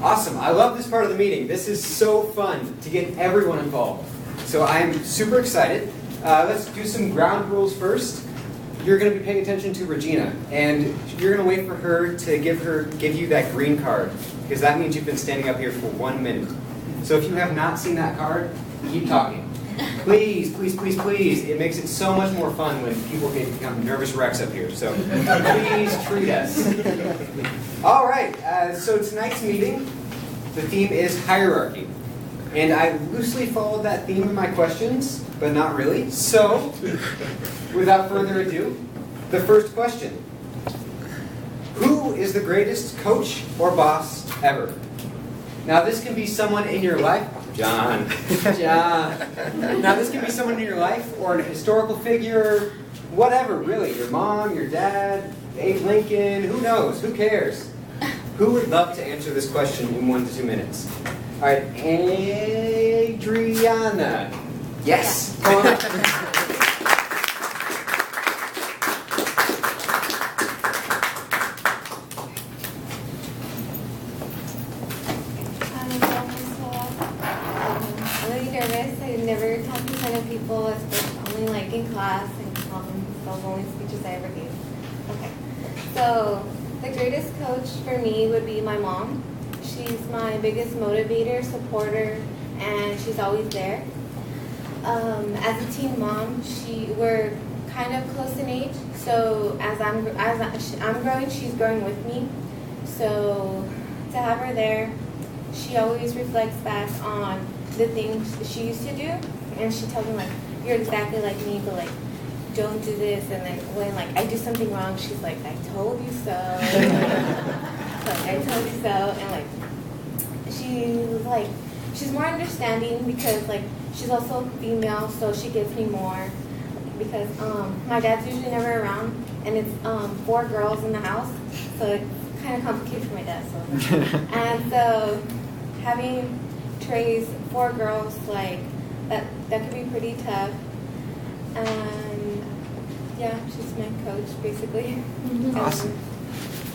Awesome. I love this part of the meeting. This is so fun to get everyone involved. So I'm super excited. Let's do some ground rules first. You're going to be paying attention to Regina, and you're going to wait for her to give you that green card, because that means you've been standing up here for 1 minute. So if you have not seen that card, keep talking. Please, please, please, please. It makes it so much more fun when people become nervous wrecks up here. So please treat us. All right, so tonight's meeting, the theme is hierarchy. And I loosely followed that theme in my questions, but not really. So, without further ado, the first question. Who is the greatest coach or boss ever? Now, this can be someone in your life. John. Now, this can be someone in your life or a historical figure, whatever, really. Your mom, your dad, Abe Lincoln, who knows? Who cares? Who would love to answer this question in 1 to 2 minutes? All right, Adriana. Yes. Come on up. I'm really nervous. I never talked to 10 people, especially only like in class, and those only speeches I ever gave. Okay, so the greatest coach for me would be my mom. She's my biggest motivator, supporter, and she's always there. As a teen mom, we're kind of close in age. So as I'm growing, she's growing with me. So to have her there, she always reflects back on the things she used to do, and she tells me like, "You're exactly like me, but like, don't do this." And then when like I do something wrong, she's like, "I told you so." Like, I told you so, and like she's more understanding because like she's also female, so she gives me more because my dad's usually never around, and it's 4 girls in the house, so it's kind of complicated for my dad. So and so having to raise 4 girls like that could be pretty tough, and yeah, she's my coach basically. Awesome.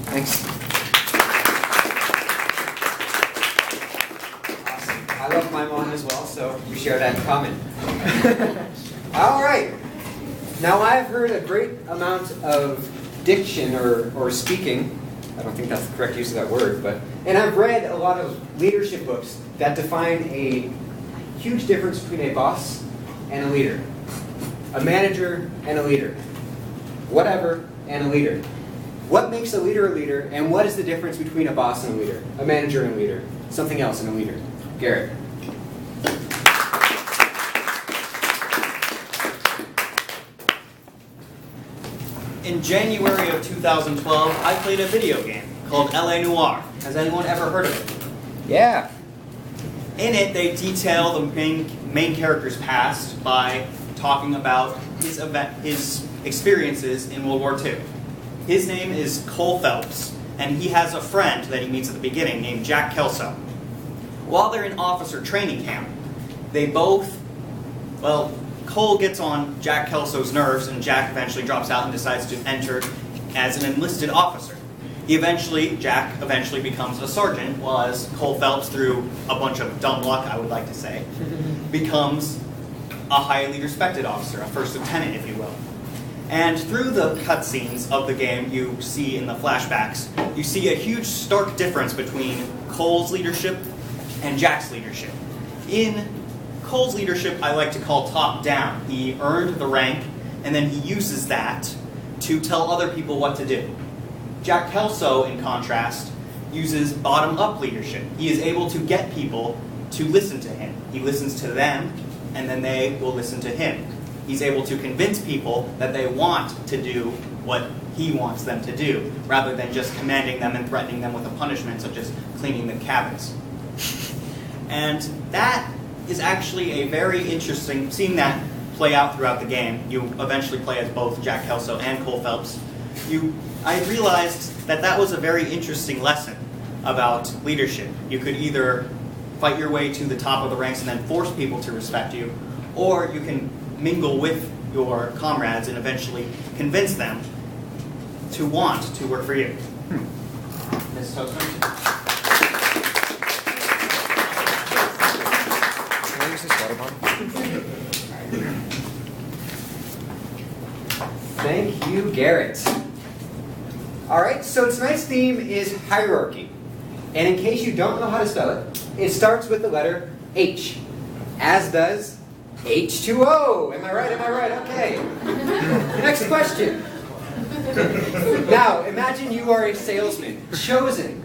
Thanks. I love my mom as well, so we share that in common. All right. Now I've heard a great amount of diction or speaking. I don't think that's the correct use of that word, and I've read a lot of leadership books that define a huge difference between a boss and a leader, a manager and a leader, whatever and a leader. What makes a leader, and what is the difference between a boss and a leader, a manager and a leader, something else and a leader? Garrett. In January of 2012, I played a video game called L.A. Noire. Has anyone ever heard of it? Yeah. In it, they detail the main character's past by talking about his experiences in World War II. His name is Cole Phelps, and he has a friend that he meets at the beginning named Jack Kelso. While they're in officer training camp, Cole gets on Jack Kelso's nerves, and Jack eventually drops out and decides to enter as an enlisted officer. Jack eventually becomes a sergeant, while Cole Phelps, through a bunch of dumb luck, I would like to say, becomes a highly respected officer, a first lieutenant, if you will. And through the cutscenes of the game you see in the flashbacks, you see a huge stark difference between Cole's leadership and Jack's leadership. In Cole's leadership, I like to call top-down. He earned the rank, and then he uses that to tell other people what to do. Jack Kelso, in contrast, uses bottom-up leadership. He is able to get people to listen to him. He listens to them, and then they will listen to him. He's able to convince people that they want to do what he wants them to do, rather than just commanding them and threatening them with a punishment, such as cleaning the cabins. And that is actually a very interesting, seeing that play out throughout the game. You eventually play as both Jack Kelso and Cole Phelps. I realized that was a very interesting lesson about leadership. You could either fight your way to the top of the ranks and then force people to respect you, or you can mingle with your comrades and eventually convince them to want to work for you. Ms. Toastman? you, Garrett. All right, so tonight's theme is hierarchy. And in case you don't know how to spell it, it starts with the letter H, as does H2O. Am I right? Am I right? Okay. Next question. Now, imagine you are a salesman chosen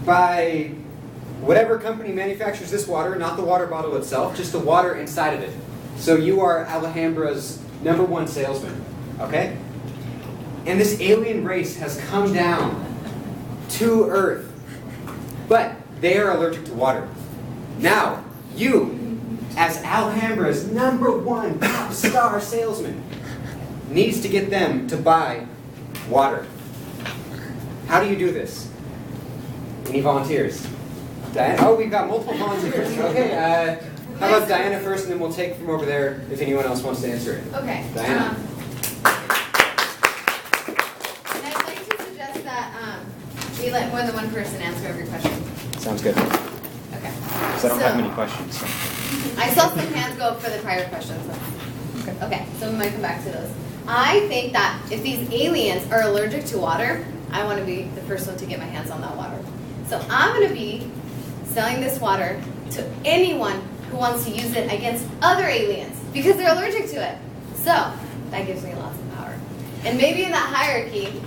by whatever company manufactures this water, not the water bottle itself, just the water inside of it. So you are Alhambra's #1 salesman, okay? And this alien race has come down to Earth, but they are allergic to water. Now, you, as Alhambra's #1 top star salesman, needs to get them to buy water. How do you do this? Any volunteers? Diana? Oh, we've got multiple volunteers. Okay, how about Diana first, and then we'll take from over there if anyone else wants to answer it. Okay. Diana. And I'd like to suggest that we let more than one person answer every question. Sounds good. Okay. So I don't have many questions. So. I saw some hands go up for the prior questions. Okay, so we might come back to those. I think that if these aliens are allergic to water, I want to be the first one to get my hands on that water. So I'm going to be selling this water to anyone who wants to use it against other aliens because they're allergic to it. So that gives me lots of power. And maybe in that hierarchy,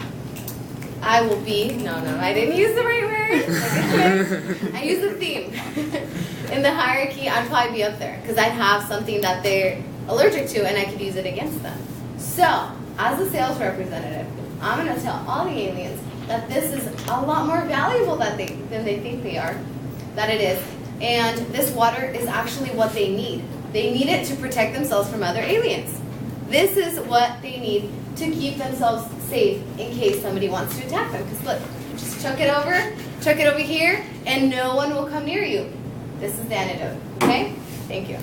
I will be, no, I didn't use the right word. I used the theme. In the hierarchy, I'd probably be up there because I'd have something that they're allergic to and I could use it against them. So, as a sales representative, I'm going to tell all the aliens that this is a lot more valuable than they think they are, that it is. And this water is actually what they need. They need it to protect themselves from other aliens. This is what they need to keep themselves safe in case somebody wants to attack them. Because look, just chuck it over here, and no one will come near you. This is the antidote, okay? Thank you.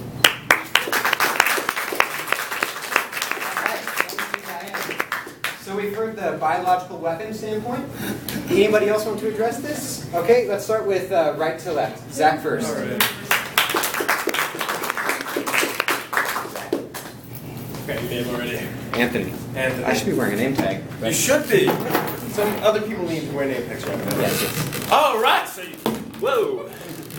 So we've heard the biological weapon standpoint. Anybody else want to address this? Okay, let's start with right to left. Zach first. All right. Okay, your name already. Anthony. Anthony. I should be wearing a name tag. You should be. Some other people need to wear name tags right now. Yes. All right, so you, whoa.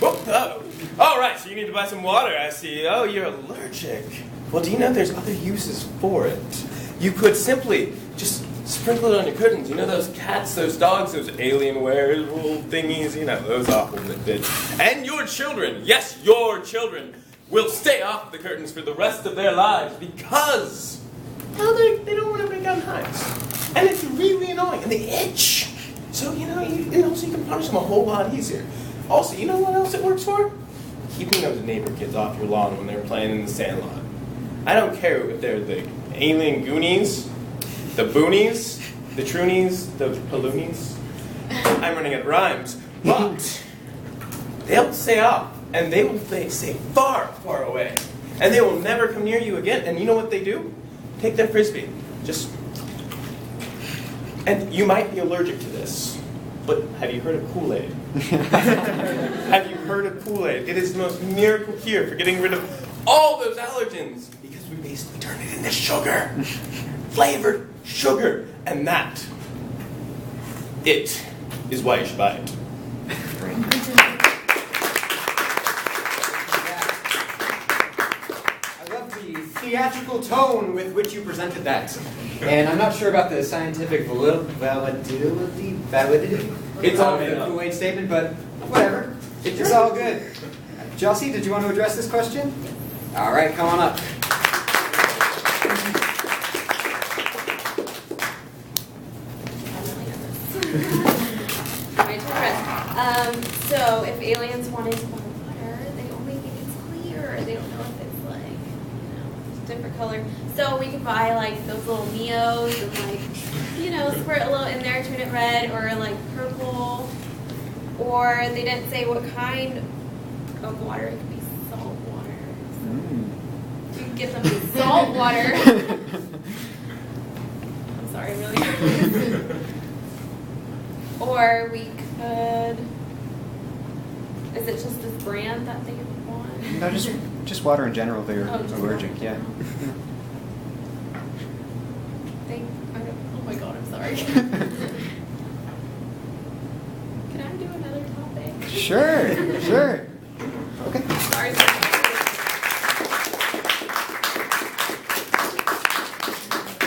Whoop, oh. All right, so you need to buy some water, I see. Oh, you're allergic. Well, do you know there's other uses for it? You could simply just sprinkle it on your curtains. You know those cats, those dogs, those alien werewolf thingies, you know, those awful bits. And your children, yes, your children, will stay off the curtains for the rest of their lives because, well, they don't want to break down hives. And it's really annoying, and they itch. So, you know, you can punish them a whole lot easier. Also, you know what else it works for? Keeping those neighbor kids off your lawn when they're playing in the sandlot. I don't care if they're the alien Goonies, the Boonies, the Troonies, the Paloonies. I'm running out of rhymes. But they'll stay off, and they will stay far, far away. And they will never come near you again. And you know what they do? Take their Frisbee. And you might be allergic to this, but have you heard of Kool-Aid? Have you heard of Kool-Aid? It is the most miracle cure for getting rid of all those allergens because we basically turn it into sugar. Flavored sugar. And that, it is why you should buy it. I love the theatrical tone with which you presented that. And I'm not sure about the scientific validity It's all of made the up. Kool-Aid statement, but whatever. It's all good. Chelsea, did you want to address this question? All right, come on up. My turn. So if aliens wanted to buy water, they only think it's clear. They don't know if it's like, different color. So we could buy like those little Neos and like, squirt a little in there, turn it red or like purple. Or they didn't say what kind of water. It could be salt water. You can get them salt water. I'm sorry, really. Or we could. Is it just this brand that they want? No, just water in general. They're Oh, just allergic. Yeah. They kind of work. Can I do another topic? Sure, sure. Okay. Sorry.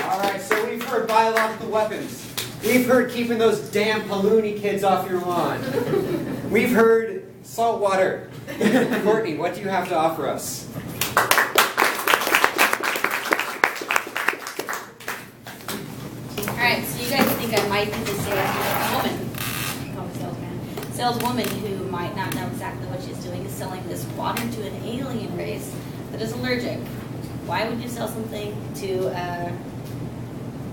All right, so we've heard biological weapons. We've heard keeping those damn Paloonie kids off your lawn. We've heard salt water. Courtney, what do you have to offer us? Alright, so you guys think I might be the saleswoman. Saleswoman who might not know exactly what she's doing is selling this water to an alien race that is allergic. Why would you sell something to a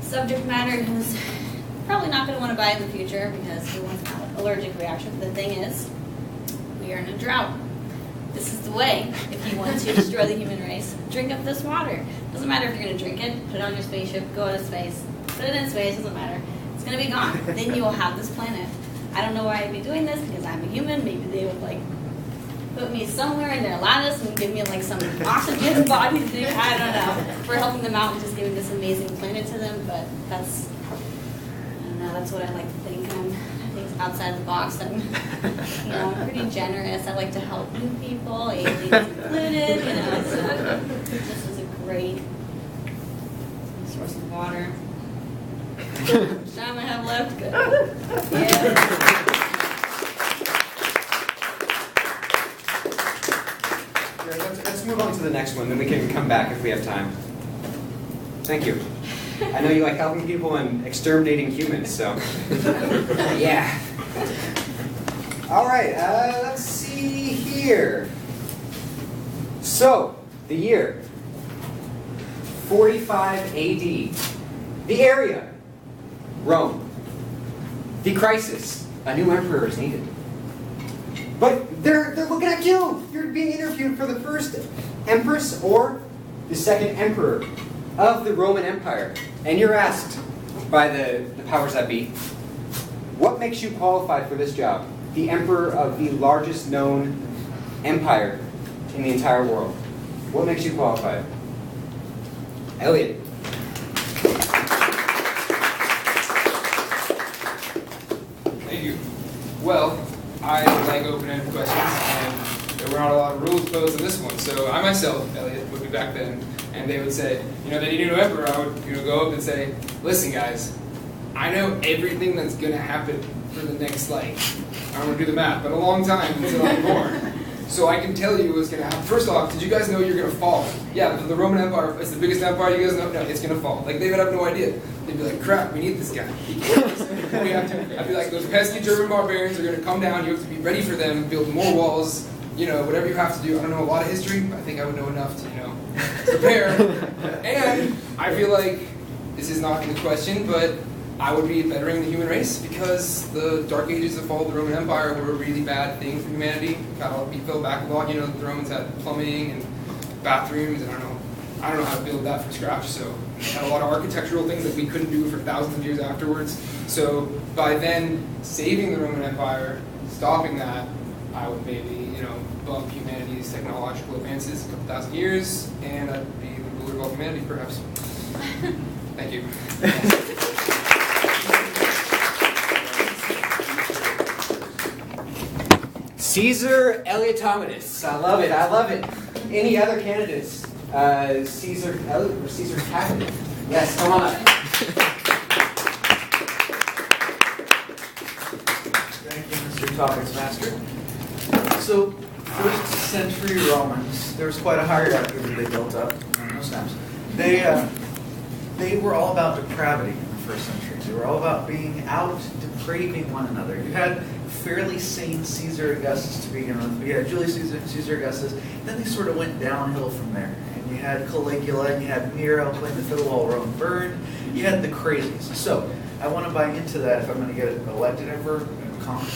subject matter who's probably not going to want to buy in the future because he wants an allergic reaction? The thing is, we are in a drought. This is the way, if you want to destroy the human race. Drink up this water. Doesn't matter if you're going to drink it, put it on your spaceship, go to space, put it in space, doesn't matter. It's going to be gone. Then you will have this planet. I don't know why I'd be doing this because I'm a human. Maybe they would like put me somewhere in their lattice and give me like some oxygen body thing. I don't know. For helping them out and just giving this amazing planet to them. But that's, I don't know, that's what I like to think. I think outside the box. I'm pretty generous. I like to help new people, aliens included. So this is a great source of water. How much time I have left? Good. Yeah. Let's move on to the next one, then we can come back if we have time. Thank you. I know you like helping people and exterminating humans, so yeah. All right, let's see here. So, the year 45 AD. The area, Rome. The crisis, a new emperor is needed. But they're looking at you. You're being interviewed for the first empress or the second emperor of the Roman Empire. And you're asked by the powers that be, what makes you qualified for this job? The emperor of the largest known empire in the entire world. What makes you qualified? Elliot. Thank you. Well, I like open-ended questions, and there were not a lot of rules posed in this one. So I myself, Elliot, would be back then, and they would say, they need a new emperor. I would go up and say, listen guys, I know everything that's going to happen for the next, I don't want to do the math, but a long time until I'm born. So I can tell you what's going to happen. First off, did you guys know you're going to fall? Yeah, the Roman Empire is the biggest empire you guys know. No, it's going to fall. They would have no idea. They'd be like, crap, we need this guy. He can't. We have to. I'd be like, those pesky German barbarians are going to come down. You have to be ready for them, build more walls, whatever you have to do. I don't know a lot of history, but I think I would know enough to, prepare. And I feel like this is not in the question, but I would be bettering the human race because the Dark Ages that followed the Roman Empire were a really bad thing for humanity. We fell back a lot. The Romans had plumbing and bathrooms, and I don't know how to build that from scratch. So we had a lot of architectural things that we couldn't do for thousands of years afterwards. So by then saving the Roman Empire, stopping that, I would maybe bump humanity's technological advances a couple thousand years, and I'd be the ruler of all humanity, perhaps. Thank you. Caesar Eliotomatus. I love it. I love it. Any other candidates? Caesar Eliot or Caesar Tacitus? Yes, come on. Thank you, Mr. Topics Master. So, first century Romans, there was quite a hierarchy that they built up. No snaps. They were all about depravity in the first century. They were all about being out, depraving one another. You had fairly sane Caesar Augustus to begin with. We had Julius Caesar Augustus. Then they sort of went downhill from there. And you had Caligula, and you had Nero playing the fiddle while Rome burned. You had the crazies. So I want to buy into that if I'm going to get elected emperor,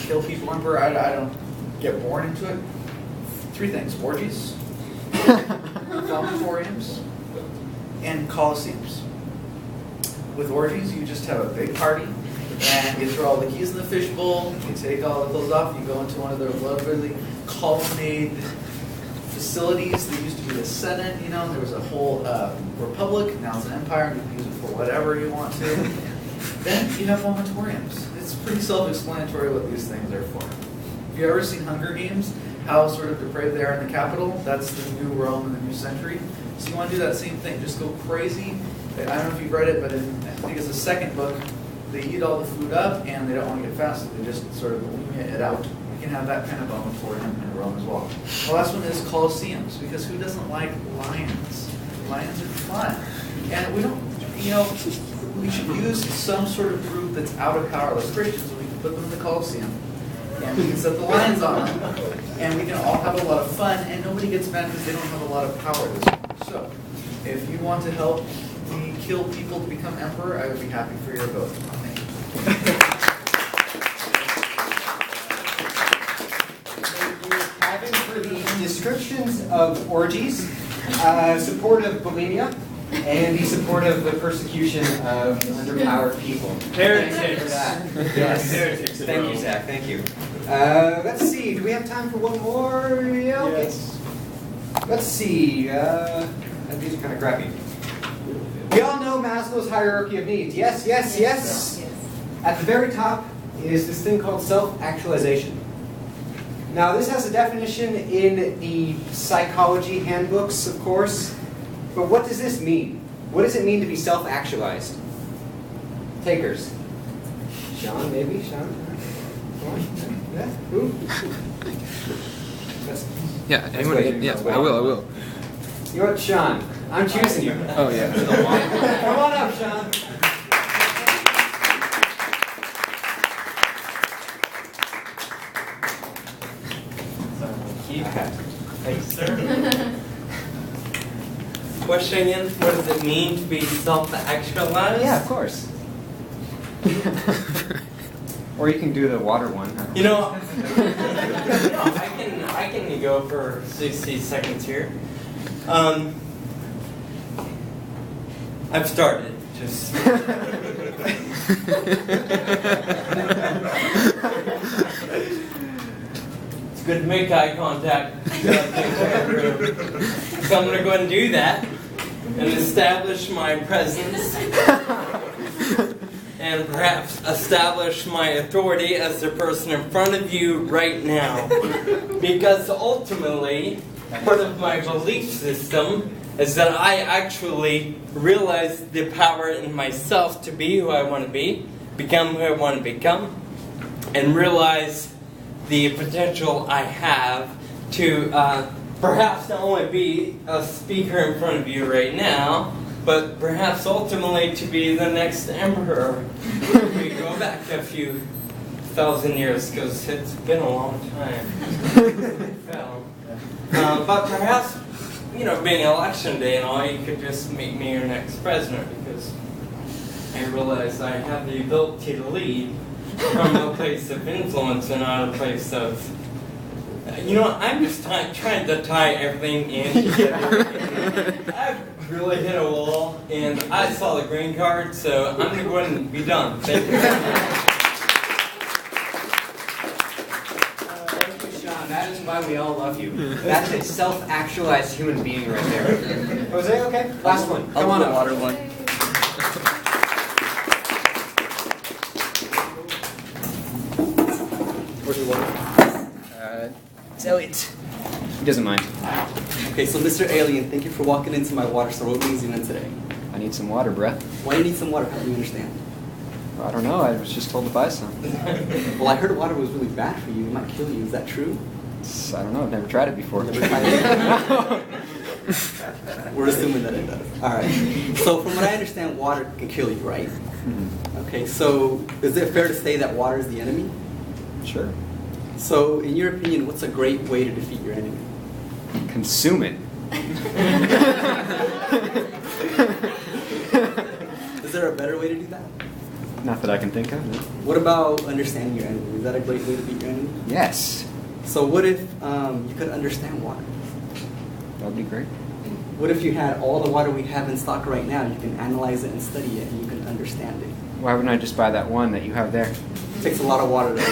kill people emperor. I don't get born into it. Three things: orgies, vomitoriums, and coliseums. With orgies, you just have a big party. And you throw all the keys in the fishbowl, you take all the clothes off, you go into one of their lovely colonnade facilities that used to be the Senate, there was a whole republic, now it's an empire, you can use it for whatever you want to. Then you have vomitoriums. It's pretty self-explanatory what these things are for. Have you ever seen Hunger Games? How sort of depraved they are in the capital? That's the new Rome in the new century. So you want to do that same thing. Just go crazy. I don't know if you've read it, but I think it's the second book. They eat all the food up and they don't want to get fasted. They just sort of bulimia it out. We can have that kind of vomitorium in Rome as well. The last one is Colosseums, because who doesn't like lions? Lions are fun. And we don't, we should use some sort of group that's out of power, like Christians, so we can put them in the Colosseum. And we can set the lions on them. And we can all have a lot of fun, and nobody gets mad because they don't have a lot of power this way. So, if you want to help me kill people to become emperor, I would be happy for your vote. Thank you. Having for the descriptions of orgies, support of bulimia, and the support of the persecution of underpowered people. Heretics. Thank you for that. Yes. Heretics. Thank you, Zach. Thank you. Let's see. Do we have time for one more? Yeah, okay. Yes. Let's see. These are kind of crappy. We all know Maslow's hierarchy of needs. Yes, yes, yes. At the very top is this thing called self-actualization. Now, this has a definition in the psychology handbooks, of course. But what does this mean? What does it mean to be self-actualized? Takers. Sean, maybe? Sean? Come on. Yeah? Who? Yeah, anyone- wait. yeah, I will. You know what, Sean? I'm choosing you. Oh, yeah. Come on up, Sean. Thanks, sir. Question again, what does it mean to be self-actualized? Yeah, of course. Or you can do the water one. You know, I can go for 60 seconds here. I've started. Just. It's good to make eye contact. So I'm going to go ahead and do that and establish my presence and perhaps establish my authority as the person in front of you right now. Because ultimately, part of my belief system is that I actually realize the power in myself to be who I want to be, become who I want to become, and realize the potential I have to perhaps not only be a speaker in front of you right now, but perhaps ultimately to be the next emperor. We go back a few thousand years because it's been a long time. But perhaps, being election day and all, you could just make me your next president because I realize I have the ability to lead from a place of influence and not a place of... I'm just trying to tie everything in together. I've really hit a wall, and I saw the green card, so I'm going to go ahead and be done. Thank you. Thank you, Sean. That is why we all love you. That's a self-actualized human being right there. Jose, okay? Last one. Come on up. Water one. Where's the water? It's Elliot. He doesn't mind. Okay, so Mr. Alien, thank you for walking into my water store. What brings you in today? I need some water, bruh. Why do you need some water? How do you understand? I don't know. I was just told to buy some. Well, I heard water was really bad for you. It might kill you. Is that true? I don't know. I've never tried it before. Never tried it? We're assuming that it does. All right. So from what I understand, water can kill you, right? Okay, so is it fair to say that water is the enemy? Sure. So in your opinion, what's a great way to defeat your enemy? Consume it. Is there a better way to do that? Not that I can think of. No. What about understanding your enemy? Is that a great way to beat your enemy? Yes. So what if you could understand water? That would be great. What if you had all the water we have in stock right now? You can analyze it and study it, and you can understand it. Why wouldn't I just buy that one that you have there? It takes a lot of water, though.